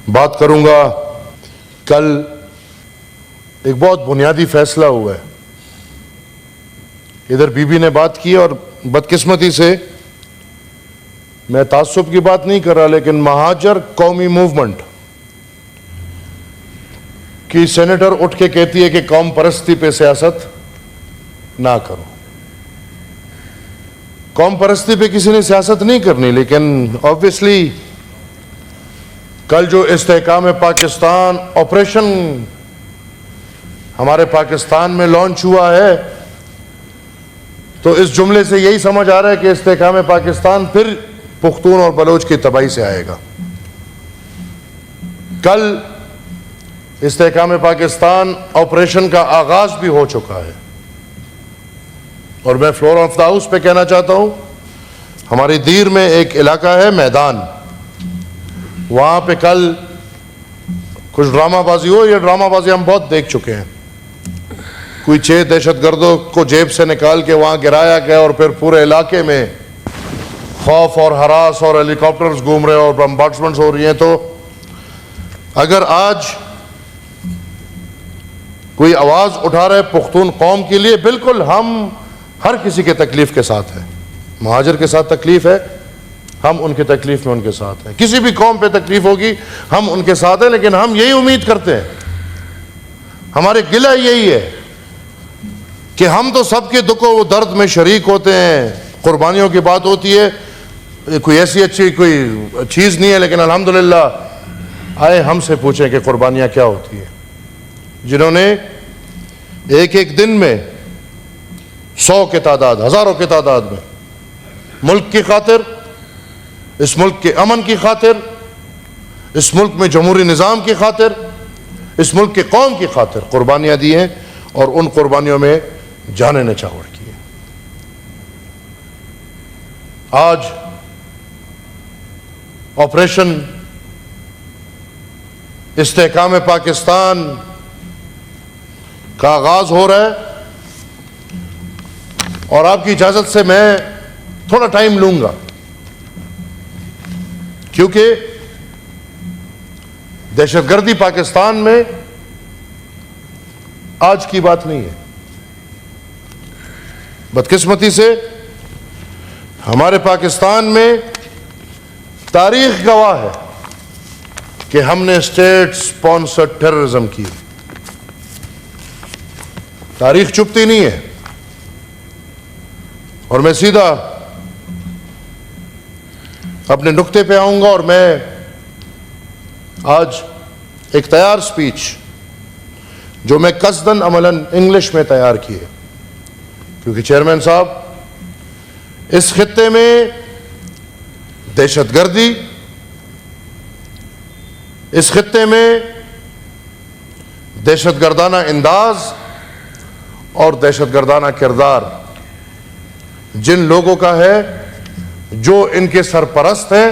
بات کروں گا. کل ایک بہت بنیادی فیصلہ ہوا ہے. ادھر بی بی نے بات کی اور بدقسمتی سے میں تعصب کی بات نہیں کر رہا, لیکن مہاجر قومی موومنٹ کی سینیٹر اٹھ کے کہتی ہے کہ قوم پرستی پہ سیاست نہ کرو. قوم پرستی پہ کسی نے سیاست نہیں کرنی, لیکن آبویسلی کل جو استحکام پاکستان آپریشن ہمارے پاکستان میں لانچ ہوا ہے, تو اس جملے سے یہی سمجھ آ رہا ہے کہ استحکام پاکستان پھر پختون اور بلوچ کی تباہی سے آئے گا. کل استحکام پاکستان آپریشن کا آغاز بھی ہو چکا ہے, اور میں فلور آف دا ہاؤس پہ کہنا چاہتا ہوں, ہماری دیر میں ایک علاقہ ہے میدان, وہاں پہ کل کچھ ڈرامہ بازی ہو. یہ ڈرامہ بازی ہم بہت دیکھ چکے ہیں. کوئی 6 دہشت گردوں کو جیب سے نکال کے وہاں گرایا گیا, اور پھر پورے علاقے میں خوف اور ہراس اور ہیلی کاپٹرز گھوم رہے ہیں اور بمبارڈمنٹس ہو رہی ہیں. تو اگر آج کوئی آواز اٹھا رہے پختون قوم کے لیے, بالکل ہم ہر کسی کے تکلیف کے ساتھ ہیں. مہاجر کے ساتھ تکلیف ہے, ہم ان کی تکلیف میں ان کے ساتھ ہیں. کسی بھی قوم پہ تکلیف ہوگی ہم ان کے ساتھ ہیں, لیکن ہم یہی امید کرتے ہیں, ہمارے گلہ یہی ہے کہ ہم تو سب کے دکھ و درد میں شریک ہوتے ہیں. قربانیوں کی بات ہوتی ہے, کوئی ایسی اچھی کوئی چیز نہیں ہے, لیکن الحمدللہ آئے ہم سے پوچھیں کہ قربانیاں کیا ہوتی ہے. جنہوں نے ایک ایک دن میں 100 کی تعداد, ہزاروں کی تعداد میں ملک کی خاطر, اس ملک کے امن کی خاطر, اس ملک میں جمہوری نظام کی خاطر, اس ملک کے قوم کی خاطر قربانیاں دی ہیں, اور ان قربانیوں میں جانیں نچھاور کی ہے. آج آپریشن استحکام پاکستان کا آغاز ہو رہا ہے, اور آپ کی اجازت سے میں تھوڑا ٹائم لوں گا, کیونکہ دہشت گردی پاکستان میں آج کی بات نہیں ہے. بدقسمتی سے ہمارے پاکستان میں تاریخ گواہ ہے کہ ہم نے اسٹیٹ سپانسرڈ ٹیررزم کی. تاریخ چپتی نہیں ہے. اور میں سیدھا اپنے نقطے پہ آؤں گا, اور میں آج ایک تیار سپیچ جو میں قصداً عملاً انگلش میں تیار کی ہے, کیونکہ چیئرمین صاحب اس خطے میں دہشت گردی, اس خطے میں دہشت گردانہ انداز اور دہشت گردانہ کردار جن لوگوں کا ہے جو ان کے سرپرست ہیں,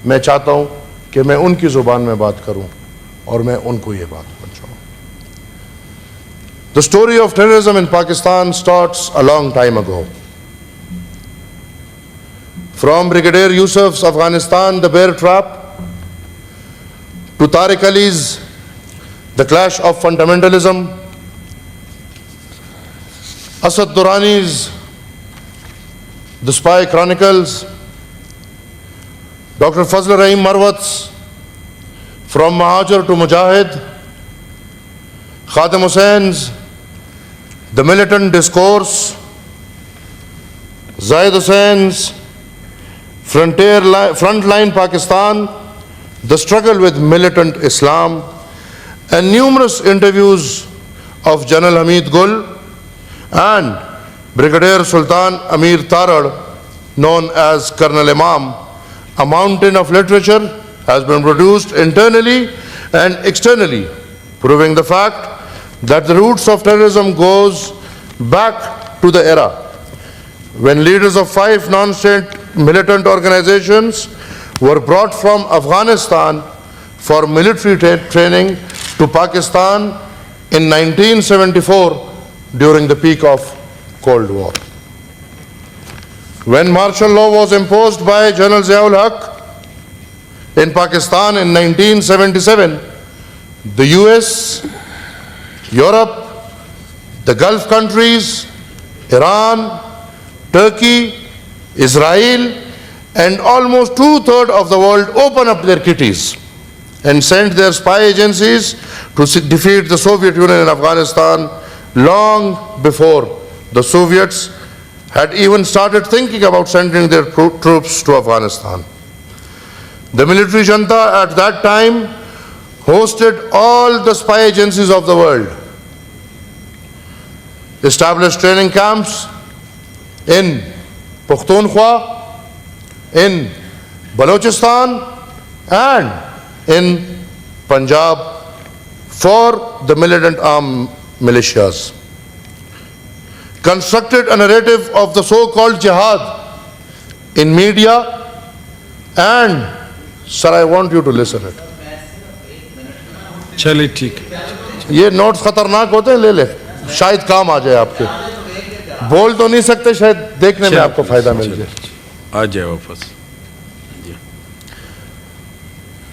میں چاہتا ہوں کہ میں ان کی زبان میں بات کروں اور میں ان کو یہ بات پہنچاؤں. The story of terrorism in Pakistan starts a long time ago. From Brigadier Yusuf's Afghanistan, the bear trap, to Tariq Ali's The Clash of Fundamentalism, Asad Durrani's The Spy Chronicles, Dr. Fazl Rahim Marwat's From Mahajar to Mujahid, Khadim Hussein's The Militant Discourse, Zahid Hussein's Frontline Pakistan, The Struggle with Militant Islam, and numerous interviews of General Hamid Gul and Brigadier Sultan Amir Tarad, known as Colonel Imam. A mountain of literature has been produced internally and externally, proving the fact that the roots of terrorism goes back to the era when leaders of 5 non-state militant organizations were brought from Afghanistan for military training to Pakistan in 1974 during the peak of Cold War. When martial law was imposed by General Ziaul Haq in Pakistan in 1977, the US, Europe, the Gulf countries, Iran, Turkey, Israel, and almost 2/3 of the world opened up their kitties and sent their spy agencies to defeat the Soviet Union in Afghanistan long before the Soviets had even started thinking about sending their troops to Afghanistan. The military junta at that time hosted all the spy agencies of the world, established training camps in Pakhtunkhwa, in Balochistan, and in Punjab for the militant armed militias. Constructed a narrative of the so-called jihad in media, and sir, I want you to listen it. चलिए ठीक है. ये notes खतरनाक होते हैं, ले ले, शायद काम आ जाए आपके. बोल तो नहीं सकते, शायद देखने में आपको फायदा मिल जाए. आ जाए वापस.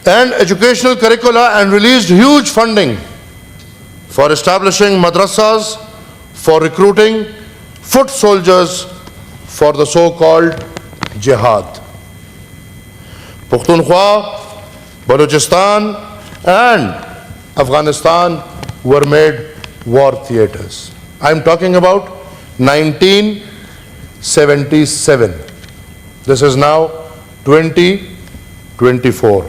And educational curricula, and released huge funding for establishing madrasas, for recruiting foot soldiers for the so-called jihad. Pakhtunkhwa, Balochistan, and Afghanistan were made war theaters. I'm talking about 1977. This is now 2024.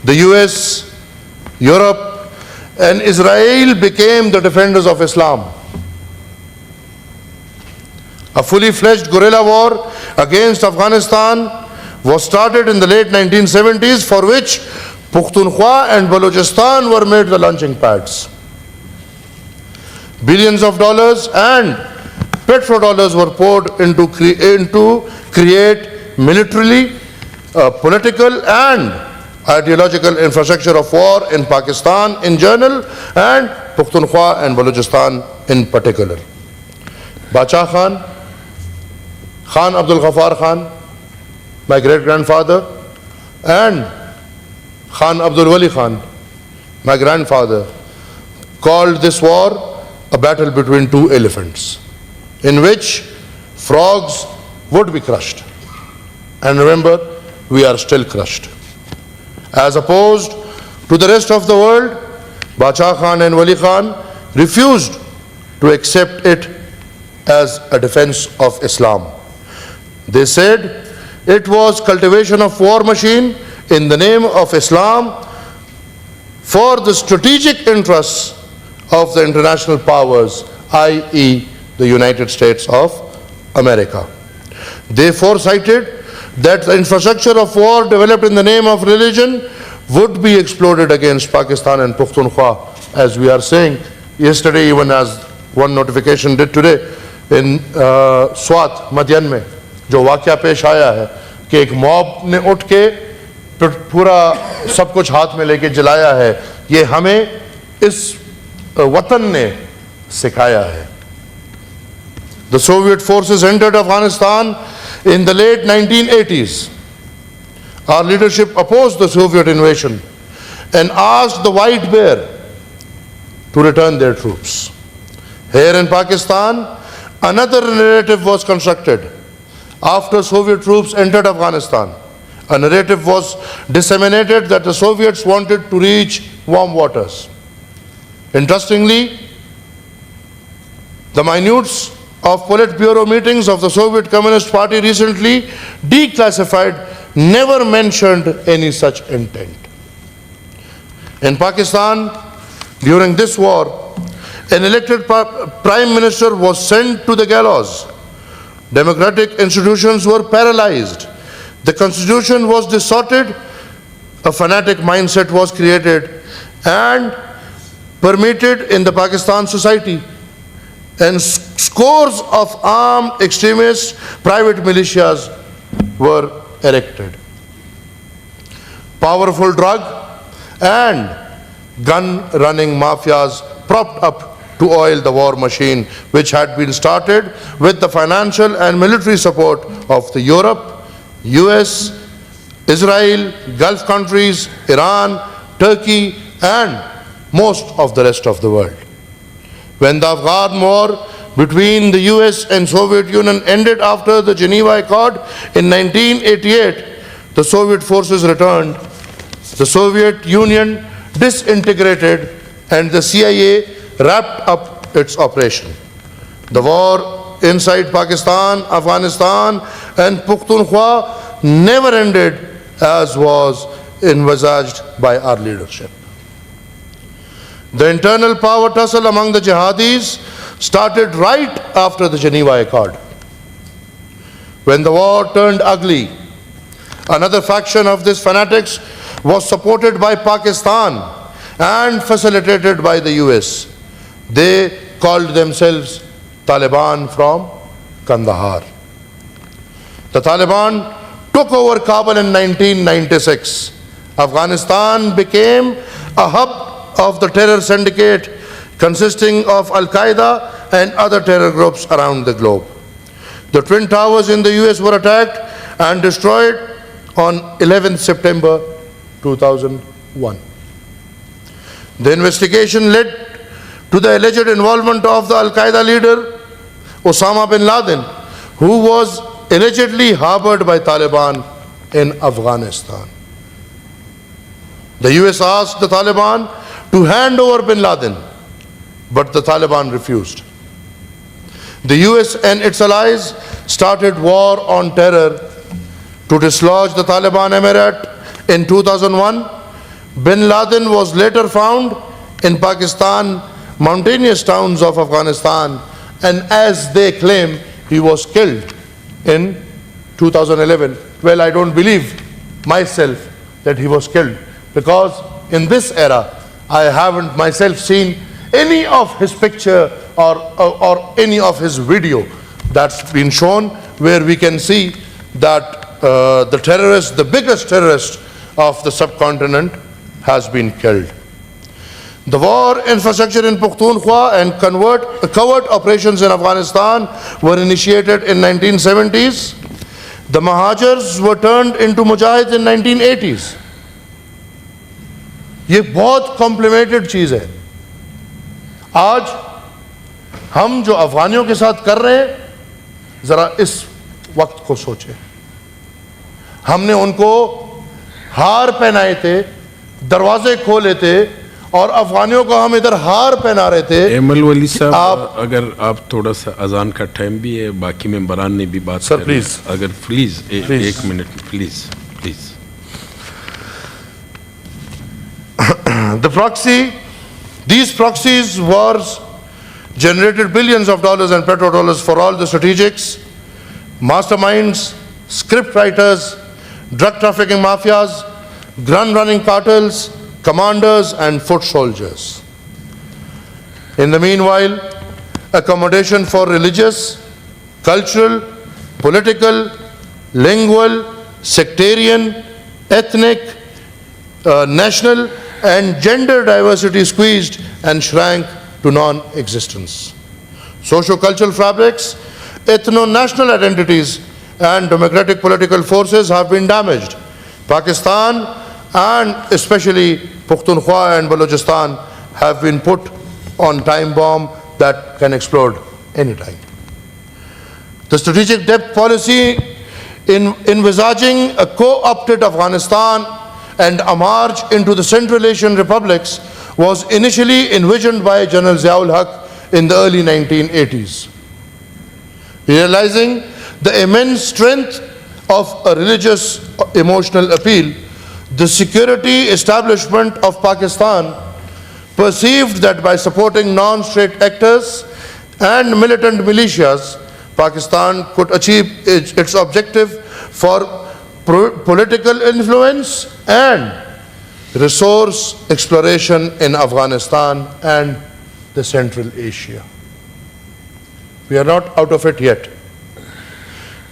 The US, Europe, and Israel became the defenders of Islam. A fully fledged guerrilla war against Afghanistan was started in the late 1970s, for which Pakhtunkhwa and Balochistan were made the launching pads. Billions of dollars and petrodollars were poured into create militarily, political, and ideological infrastructure of war in Pakistan in general, and Pakhtunkhwa and Balochistan in particular. Bacha Khan, Khan Abdul Ghaffar Khan, my great-grandfather, and Khan Abdul Wali Khan, my grandfather, called this war a battle between two elephants, in which frogs would be crushed. And remember, we are still crushed. As opposed to the rest of the world, Bacha Khan and Wali Khan refused to accept it as a defense of Islam. They said it was cultivation of war machine in the name of Islam for the strategic interests of the international powers, i.e. the United States of America. They foresighted that the infrastructure of war developed in the name of religion would be exploded against Pakistan and Pakhtunkhwa, as we are saying yesterday, even as one notification did today in Swat, Madyan में जो वाक़या पेश आया है कि एक mob ने उठ के पूरा सब कुछ हाथ में लेके जलाया है, ये हमें इस वतन ने सिखाया है. The Soviet forces entered Afghanistan in the late 1980s. Our leadership opposed the Soviet invasion and asked the White Bear to return their troops. Here in Pakistan, another narrative was constructed. After Soviet troops entered Afghanistan, a narrative was disseminated that the Soviets wanted to reach warm waters. Interestingly, the minutes of Politburo meetings of the Soviet Communist Party recently declassified never mentioned any such intent. In Pakistan, during this war, an elected prime minister was sent to the gallows. Democratic institutions were paralyzed. The constitution was distorted. A fanatic mindset was created and permitted in the Pakistan society, and scores of armed extremists, private militias were erected. Powerful drug and gun-running mafias propped up to oil the war machine, which had been started with the financial and military support of the Europe, US, Israel, Gulf countries, Iran, Turkey, and most of the rest of the world. When the Afghan war between the US and Soviet Union ended after the Geneva Accord in 1988, the Soviet forces returned, the Soviet Union disintegrated, and the CIA wrapped up its operation. The war inside Pakistan, Afghanistan, and Pakhtunkhwa never ended as was envisaged by our leadership. The internal power tussle among the jihadis started right after the Geneva Accord. When the war turned ugly, another faction of these fanatics was supported by Pakistan and facilitated by the US. They called themselves Taliban from Kandahar. The Taliban took over Kabul in 1996. Afghanistan became a hub of the terror syndicate consisting of Al-Qaeda and other terror groups around the globe. The Twin Towers in the US were attacked and destroyed on 11th September 2001. The investigation led to the alleged involvement of the Al-Qaeda leader Osama bin Laden, who was allegedly harbored by Taliban in Afghanistan. The US asked the Taliban to hand over bin Laden, but the Taliban refused. The US and its allies started war on terror to dislodge the Taliban emirate in 2001. Bin Laden was later found in Pakistan, mountainous towns of Afghanistan, and as they claim, he was killed in 2011. Well, I don't believe myself that he was killed, because in this era, I haven't myself seen any of his picture or any of his video that's been shown where we can see that the terrorist, the biggest terrorist of the subcontinent, has been killed. The war infrastructure in Pakhtunkhwa and covert operations in Afghanistan were initiated in 1970s. The Mahajers were turned into Mujahids in 1980s. ये बहुत complimented चीज है. आज हम जो अफगानियों के साथ कर रहे हैं, जरा इस वक्त को सोचें. हमने उनको हार पहनाए थे, दरवाजे खोले थे, और अफगानियों को हम इधर हार पहना रहे थे. एमल वली साहब, अगर आप थोड़ा सा अजान का टाइम भी है, बाकी मेंबरान ने भी बात सर प्लीज, अगर प्लीज एक minute please. These proxies wars generated billions of dollars and petrodollars for all the strategics, masterminds, script writers, drug trafficking mafias, gun running cartels, commanders and foot soldiers. In the meanwhile, accommodation for religious, cultural, political, lingual, sectarian, ethnic, national and gender diversity squeezed and shrank to non-existence. Socio-cultural fabrics, ethno-national identities and democratic political forces have been damaged. Pakistan and especially Pakhtunkhwa and Balochistan have been put on time bomb that can explode anytime. The strategic depth policy in envisaging a co-opted Afghanistan and a march into the Central Asian republics was initially envisioned by General Ziaul Haq in the early 1980s. Realizing the immense strength of a religious emotional appeal, the security establishment of Pakistan perceived that by supporting non-state actors and militant militias, Pakistan could achieve its objective for political influence and resource exploration in Afghanistan and the Central Asia. We are not out of it yet.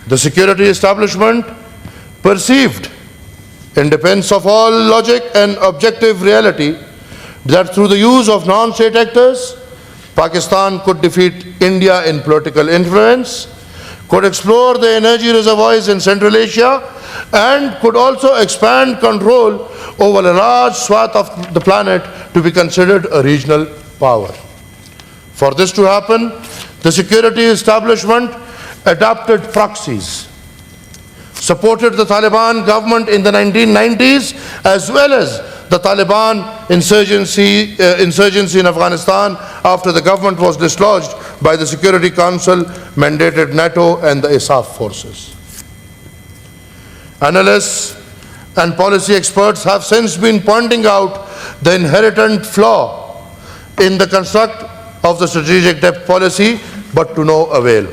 The security establishment perceived, in defense of all logic and objective reality, that through the use of non-state actors, Pakistan could defeat India in political influence, could explore the energy reservoirs in Central Asia, and could also expand control over a large swath of the planet to be considered a regional power. For this to happen, the security establishment adopted proxies, supported the Taliban government in the 1990s, as well as the Taliban insurgency in Afghanistan after the government was dislodged by the Security Council mandated NATO and the ISAF forces. Analysts and policy experts have since been pointing out the inherent flaw in the construct of the strategic depth policy, but to no avail.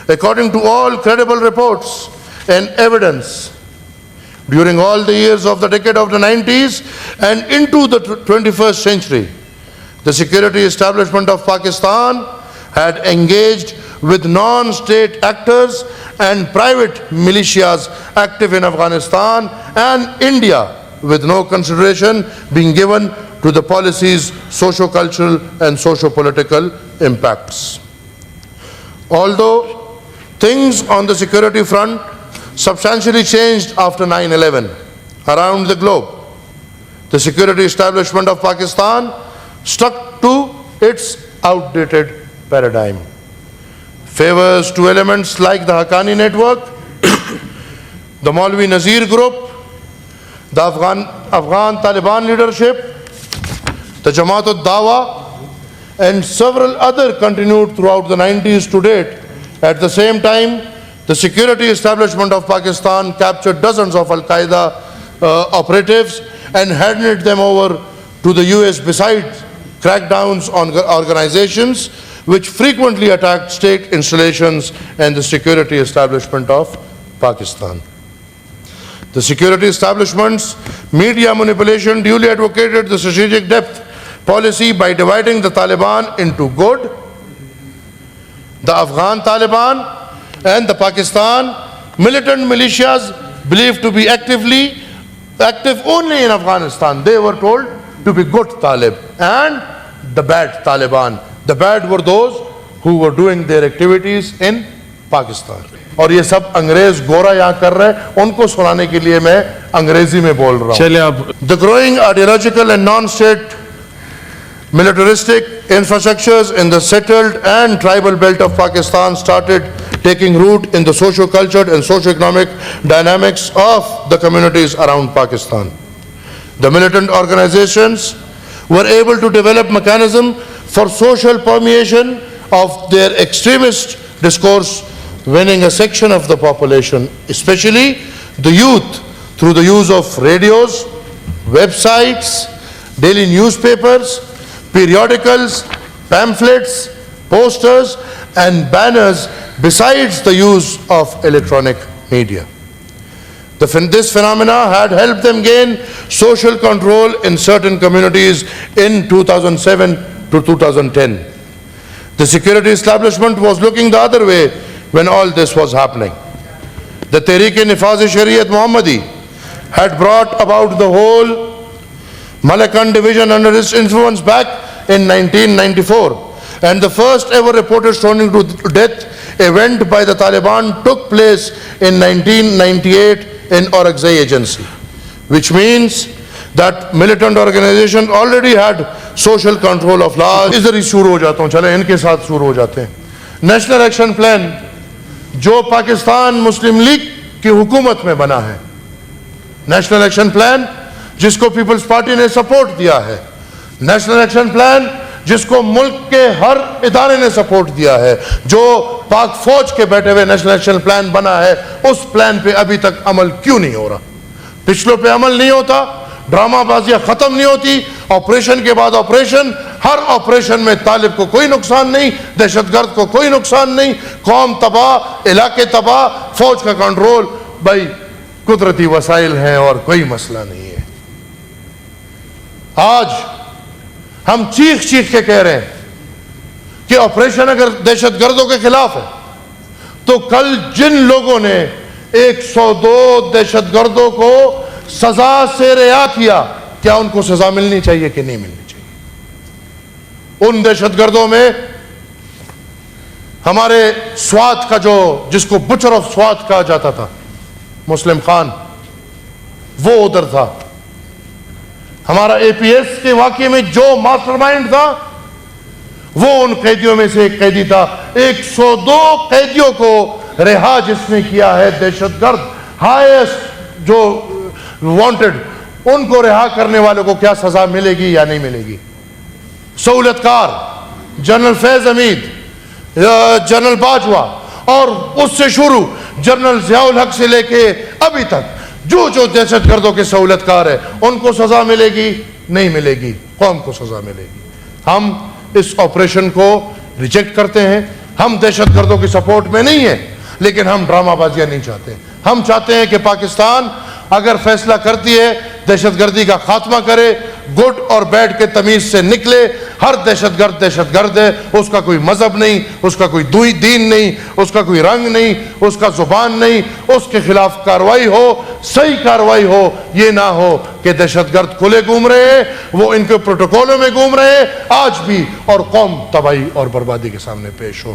According to all credible reports and evidence, during all the years of the decade of the 90s and into the 21st century, the security establishment of Pakistan had engaged with non-state actors and private militias active in Afghanistan and India, with no consideration being given to the policy's socio-cultural and socio-political impacts. Although things on the security front substantially changed after 9/11 around the globe, the security establishment of Pakistan stuck to its outdated paradigm. Favors to elements like the Haqqani network, the Maulvi Nazir group, the Afghan Taliban leadership, the Jamaat al-Dawa, and several other continued throughout the 90s to date. At the same time, the security establishment of Pakistan captured dozens of Al-Qaeda operatives and handed them over to the US, besides crackdowns on organizations which frequently attacked state installations and the security establishment of Pakistan. The security establishment's media manipulation duly advocated the strategic depth policy by dividing the Taliban into good, the Afghan Taliban, and the Pakistan militant militias believed to be active only in Afghanistan. They were told to be good Talib, and the bad Taliban. The bad were those who were doing their activities in Pakistan. और ये सब अंग्रेज गोरा यहाँ कर रहे हैं, उनको सुनाने के लिए मैं अंग्रेजी में बोल रहा हूँ. The growing ideological and non-state militaristic infrastructures in the settled and tribal belt of Pakistan started taking root in the socio-cultural and socio-economic dynamics of the communities around Pakistan. The militant organizations were able to develop mechanisms for social permeation of their extremist discourse, winning a section of the population, especially the youth, through the use of radios, websites, daily newspapers, periodicals, pamphlets, posters, and banners, besides the use of electronic media. This phenomena had helped them gain social control in certain communities in 2007 to 2010. The security establishment was looking the other way when all this was happening. The Tehreek-e-Nifaz-e-Shariat Muhammadi had brought about the whole Malakand division under its influence back in 1994, and the first ever reported stoning to death event by the Taliban took place in 1998 in Orakzai agency, which means that militant organization already had social control of large. इधर ही शुरू हो जाता हूँ, चले इनके साथ शुरू हो जाते हैं. नेशनल एक्शन प्लान जो पाकिस्तान मुस्लिम लीग की हुकूमत में बना है, नेशनल एक्शन प्लान जिसको पीपल्स पार्टी ने सपोर्ट दिया है, नेशनल एक्शन प्लान जिसको मुल्क के हर इदारे ने सपोर्ट दिया है, जो पाक फौज के बैठे हुए नेशनल एक्शन प्लान बना है, उस प्लान पे अभी तक अमल क्यों नहीं हो रहा? पिछलों पे अमल नहीं होता, ड्रामाबाजियां खत्म नहीं होती, ऑपरेशन के बाद ऑपरेशन, हर ऑपरेशन में तालिब को कोई नुकसान नहीं, दहशतगर्द को कोई नुकसान नहीं, कौम तबाह, इलाके तबाह, फौज का कंट्रोल, भाई कुदरती वसाइल हैं और कोई मसला नहीं है. आज हम चीख चीख के कह रहे हैं कि ऑपरेशन अगर दहशतगर्दों के खिलाफ है, तो कल जिन लोगों ने 102 दहशतगर्दों को सजा से रिहा किया, क्या उनको सजा मिलनी चाहिए कि नहीं मिलनी चाहिए? उन दहशतगर्दों में ہمارے سوات کا جو جس کو بچر آف سوات کہا جاتا تھا مسلم خان وہ ادھر تھا. ہمارا اے پی ایس کے واقعے میں جو ماسٹر مائنڈ تھا وہ ان قیدیوں میں سے ایک قیدی تھا. 102 قیدیوں کو رہا جس نے کیا ہے, دہشت گرد ہائیسٹ جو وانٹڈ, ان کو رہا کرنے والوں کو کیا سزا ملے گی یا نہیں ملے گی؟ سہولت کار جنرل فیض حمید, جنرل باجوہ, اور اس سے شروع جنرل ضیاء الحق سے لے کے ابھی تک جو دہشت گردوں کے سہولت کار ہے ان کو سزا ملے گی؟ نہیں ملے گی. قوم کو سزا ملے گی. ہم اس آپریشن کو ریجیکٹ کرتے ہیں. ہم دہشت گردوں کی سپورٹ میں نہیں ہیں, لیکن ہم ڈرامہ بازیاں نہیں چاہتے. ہم چاہتے ہیں کہ پاکستان اگر فیصلہ کرتی ہے دہشت گردی کا خاتمہ کرے, گڈ اور بیڈ کے تمیز سے نکلے. ہر دہشت گرد ہے, اس کا کوئی مذہب نہیں, اس کا کوئی دین نہیں, اس کا کوئی رنگ نہیں, اس کا زبان نہیں. اس کے خلاف کاروائی ہو, صحیح کاروائی ہو. یہ نہ ہو کہ دہشت گرد کھلے گھوم رہے ہیں, وہ ان کے پروٹوکولوں میں گھوم رہے ہیں آج بھی, اور قوم تباہی اور بربادی کے سامنے پیش ہو.